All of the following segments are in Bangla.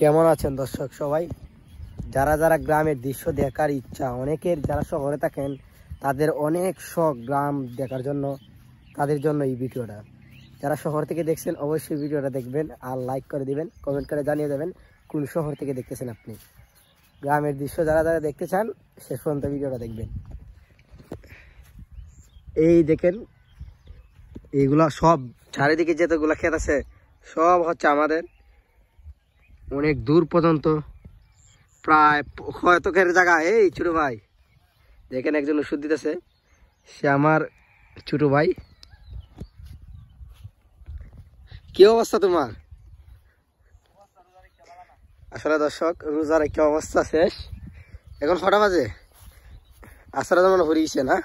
কেমন আছেন দর্শক সবাই? যারা যারা গ্রামের দৃশ্য দেখার ইচ্ছা, অনেকের যারা শহরে থাকেন তাদের অনেক শখ গ্রাম দেখার জন্য, তাদের জন্য এই ভিডিওটা। যারা শহর থেকে দেখছেন অবশ্যই ভিডিওটা দেখবেন আর লাইক করে দিবেন, কমেন্ট করে জানিয়ে দেবেন কোন শহর থেকে দেখতেছেন আপনি। গ্রামের দৃশ্য যারা যারা দেখতে চান শেষ পর্যন্ত ভিডিওটা দেখবেন। এই দেখেন, এইগুলা সব চারিদিকে যেতগুলা ক্ষেত আছে সব হচ্ছে আমাদের, অনেক দূর পর্যন্ত, প্রায় কতকের জায়গা। এই ছোট ভাই দেখেন, একজন ওষুধ দিতেছে, সে আমার ছোট ভাই। কি অবস্থা তোমার? আসলে দর্শক, রোজার একটা অবস্থা শেষ। এখন কটা বাজে? আসলে যেমন হরিয়েছে না।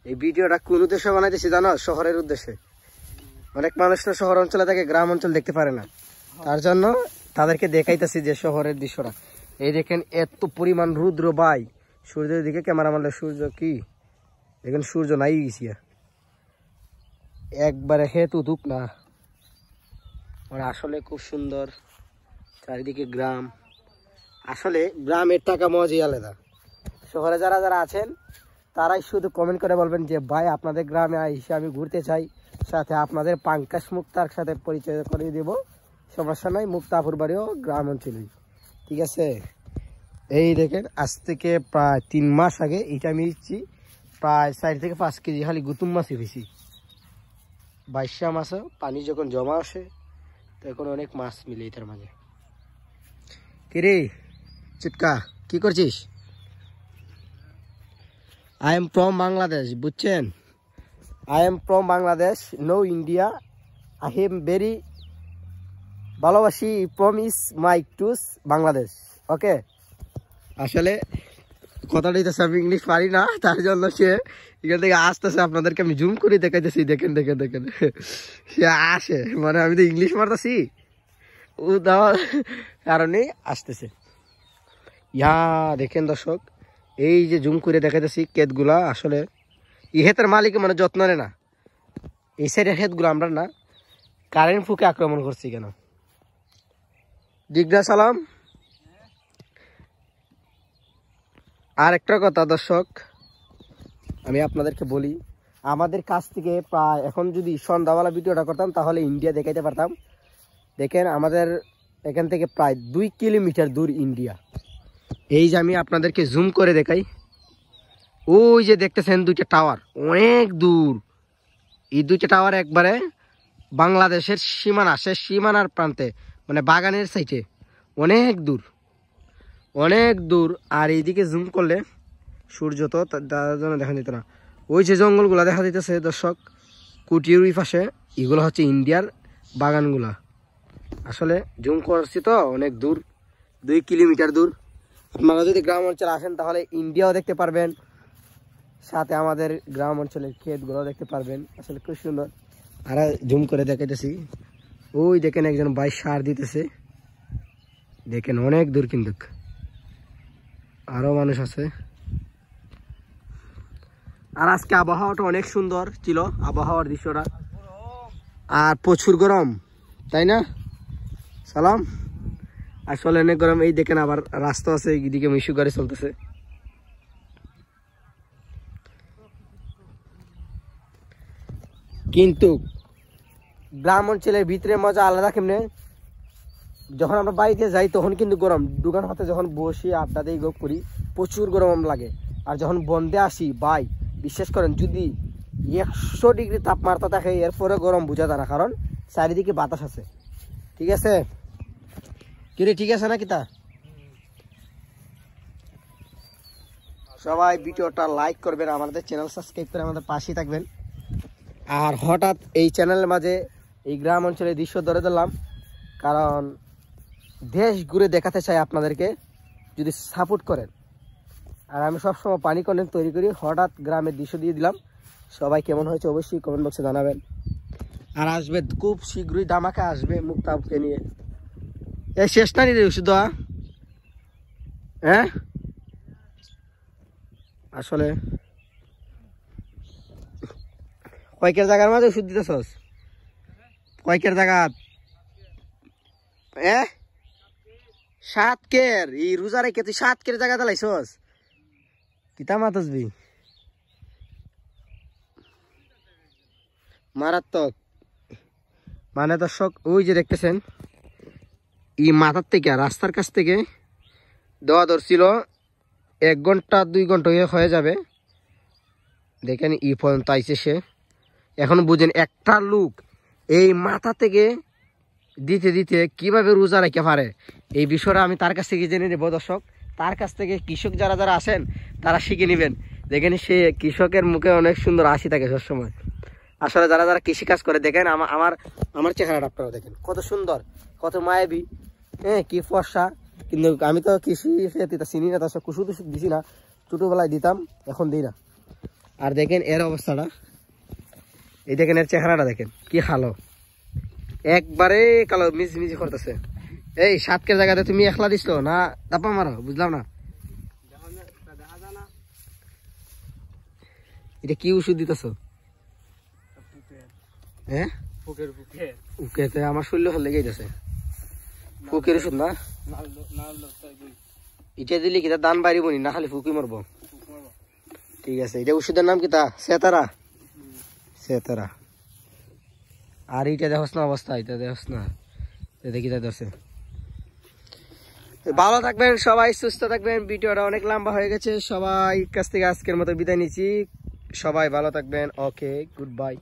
এই ভিডিওটা কোন উদ্দেশ্যে বানাইতেছি জানো? শহরের উদ্দেশ্যে। অনেক মানুষ না শহর অঞ্চলে থাকে, গ্রাম অঞ্চল দেখতে পারে না, তার জন্য তাদেরকে দেখাইতেছি যে শহরের দৃশ্যটা। এই দেখেন এত পরিমাণ রুদ্র ভাই, সূর্যের দিকে ক্যামেরা মারলে সূর্য কি দেখেন, সূর্য নাই গেছি একবারে হেতু দুঃখ না। মানে আসলে খুব সুন্দর চারিদিকে গ্রাম। আসলে গ্রামের টাকা মজাই আলাদা। শহরে যারা যারা আছেন তারাই শুধু কমেন্ট করে বলবেন যে ভাই আপনাদের গ্রামে এসে আমি ঘুরতে চাই, সাথে আপনাদের পাঙ্কাশ মুক্তার সাথে পরিচয় করিয়ে দেব। সমস্যা নাই, মুক্তাপুর বাড়িও গ্রাম অঞ্চলেই, ঠিক আছে? এই দেখেন, আজ থেকে প্রায় 3 মাস আগে এইটা আমি দিচ্ছি প্রায় 4 থেকে 5 কেজি খালি গুতুম মাছই বেশি। 22 মাছও পানি যখন জমা আসে তখন অনেক মাছ মিলে এটার মাঝে। কিরে চিটকা, কি করছিস? আই এম ফ্রম বাংলাদেশ, বুঝছেন? I am from Bangladesh, no India. I am very ভালোবাসি, প্রমিস মাই টুস বাংলাদেশ, ওকে? আসলে কথাটা দিতেছে, আমি ইংলিশ পারি না, তার জন্য সে এখান থেকে আসতেছে। আপনাদেরকে আমি জুম করে দেখাইতেছি, দেখেন দেখেন দেখেন, সে আসে, মানে আমি তো ইংলিশ মারতেছি, ও দেওয়ার কারণে আসতেছে। ইয়া দেখেন দর্শক, এই যে জুম করে দেখাইতেছি ক্ষেতগুলা, আসলে এই ক্ষেতের মালিক মানে যত্ন নেয় না। এই সাইডের ক্ষেতগুলো আমরা না কারেন্ট ফুকে আক্রমণ করছি কেন? জিজ্ঞাসা সালাম। আর একটা কথা দর্শক, আমি আপনাদেরকে বলি, আমাদের কাছ থেকে প্রায় এখন যদি সন্ধ্যাবেলা ভিডিওটা করতাম তাহলে ইন্ডিয়া দেখাইতে পারতাম। দেখেন আমাদের এখান থেকে প্রায় 2 কিলোমিটার দূর ইন্ডিয়া। এই যে আমি আপনাদেরকে জুম করে দেখাই, ওই যে দেখতেছেন 2টা টাওয়ার, অনেক দূর। এই 2টা টাওয়ার একবারে বাংলাদেশের সীমানা, শেষ সীমানার প্রান্তে, মানে বাগানের সাইডে, অনেক দূর অনেক দূর। আর এইদিকে জুম করলে সূর্য তো তার জন্য দেখা যেত না। ওই যে জঙ্গলগুলা দেখা দিতেছে দর্শক, কুটির ওই পাশে, এগুলো হচ্ছে ইন্ডিয়ার বাগানগুলা। আসলে জুম করছি তো অনেক দূর, 2 কিলোমিটার দূর। আপনারা যদি গ্রাম অঞ্চলে আসেন তাহলে ইন্ডিয়াও দেখতে পারবেন, সাথে আমাদের গ্রাম অঞ্চলের ক্ষেতগুলো দেখতে পারবেন। আসলে খুব সুন্দর। আর জুম করে দেখাইতেছি, ওই দেখেন একজন ভাই সার দিতেছে, দেখেন অনেক দূর, কিন্তু আরো মানুষ আছে। আর আজকে আবহাওয়াটা অনেক সুন্দর ছিল, আবহাওয়ার দৃশ্যটা, আর প্রচুর গরম, তাই না? সালাম। আসলে অনেক গরম। এই দেখেন আবার রাস্তা আছে, এইদিকে মিশু গাড়ি চলতেছে। কিন্তু গ্রাম অঞ্চলের ভিতরে মজা আলাদা। কেমনে? যখন আমরা বাড়িতে যাই তখন কিন্তু গরম, দোকান হাতে যখন বসি আড্ডা দিয়ে করি প্রচুর গরম লাগে। আর যখন বন্ধে আসি ভাই, বিশ্বাস করেন, যদি 100 ডিগ্রি তাপমাত্রা থাকে এরপরে গরম বোঝা যায় না, কারণ চারিদিকে বাতাস আছে, ঠিক আছে? কিরে ঠিক আছে না কিতা? সবাই ভিডিওটা লাইক করবেন, আমাদের চ্যানেল সাবস্ক্রাইব করে আমাদের পাশেই থাকবেন। আর হঠাৎ এই চ্যানেলের মাঝে এই গ্রাম অঞ্চলের দৃশ্য ধরে দিলাম, কারণ দেশ ঘুরে দেখাতে চাই আপনাদেরকে, যদি সাপোর্ট করেন। আর আমি সবসময় পানি কন্টেন্ট তৈরি করি, হঠাৎ গ্রামের দৃশ্য দিয়ে দিলাম। সবাই কেমন হয়েছে অবশ্যই কমেন্ট বক্সে জানাবেন। আর আসবে খুব শীঘ্রই, ধামাকা আসবে মুক্তাবকে নিয়ে। এই শেষ না রে ওষুধ, হ্যাঁ? আসলে কয়েকের জায়গার মাঝে ওষুধ দিতেছস? কয়েকের জায়গা? সাত কের এই রোজা রেখে তুই 7 কের জায়গা দালাইছস কিতা মাতসবি মারাত্মক মানে দর্শক ওই যে দেখতেছেন এই মাথার থেকে রাস্তার কাছ থেকে দেওয়া ধরছিল 1 ঘন্টা 2 ঘন্টা হয়ে যাবে দেখেন ই পর্যন্ত আইছে সে এখন বুঝেন একটা লোক এই মাথা থেকে দিতে দিতে কিভাবে রোজা রেখে পারে এই বিষয়টা আমি তার কাছ থেকে জেনে নেব দর্শক তার কাছ থেকে কৃষক যারা যারা আসেন তারা শিখে নেবেন দেখেন সে কৃষকের মুখে অনেক সুন্দর হাসি থাকে সবসময় আসলে যারা যারা কৃষি কাজ করে দেখেন আমার চেহারাটা আপনারা দেখেন কত সুন্দর কত মায়াবী হ্যাঁ কি ফর্সা কিন্তু আমি তো কৃষি চিনি না দর্শক কুসু টুসু দিছি না ছোটবেলায় দিতাম এখন দিই না আর দেখেন এর অবস্থাটা এই দেখেন এর চেহারাটা দেখেন কি ভালো একবারে কালো মিজি করতেছে এই 7 কের জায়গাতে তুমি একলা দিছো না দাপা মারো বুঝলাম না এটা কি ওষুধ দিতেছো হ্যাঁ উকেতে আমার শরীরে হলে লেগেছে ফুকের ওষুধ না এটা দিলে কিতা দান বাড়িব নি না খালি ফুকি মারব ঠিক আছে এটা ওষুধের নাম কিতা সেতারা আর এইটা দেখোস না অবস্থা এটা দেখোস না দেখি তা দর্শক ভালো থাকবেন সবাই সুস্থ থাকবেন ভিডিওটা অনেক লম্বা হয়ে গেছে সবাই কাছ থেকে আজকের মতো বিদায় নিচ্ছি সবাই ভালো থাকবেন ওকে গুড বাই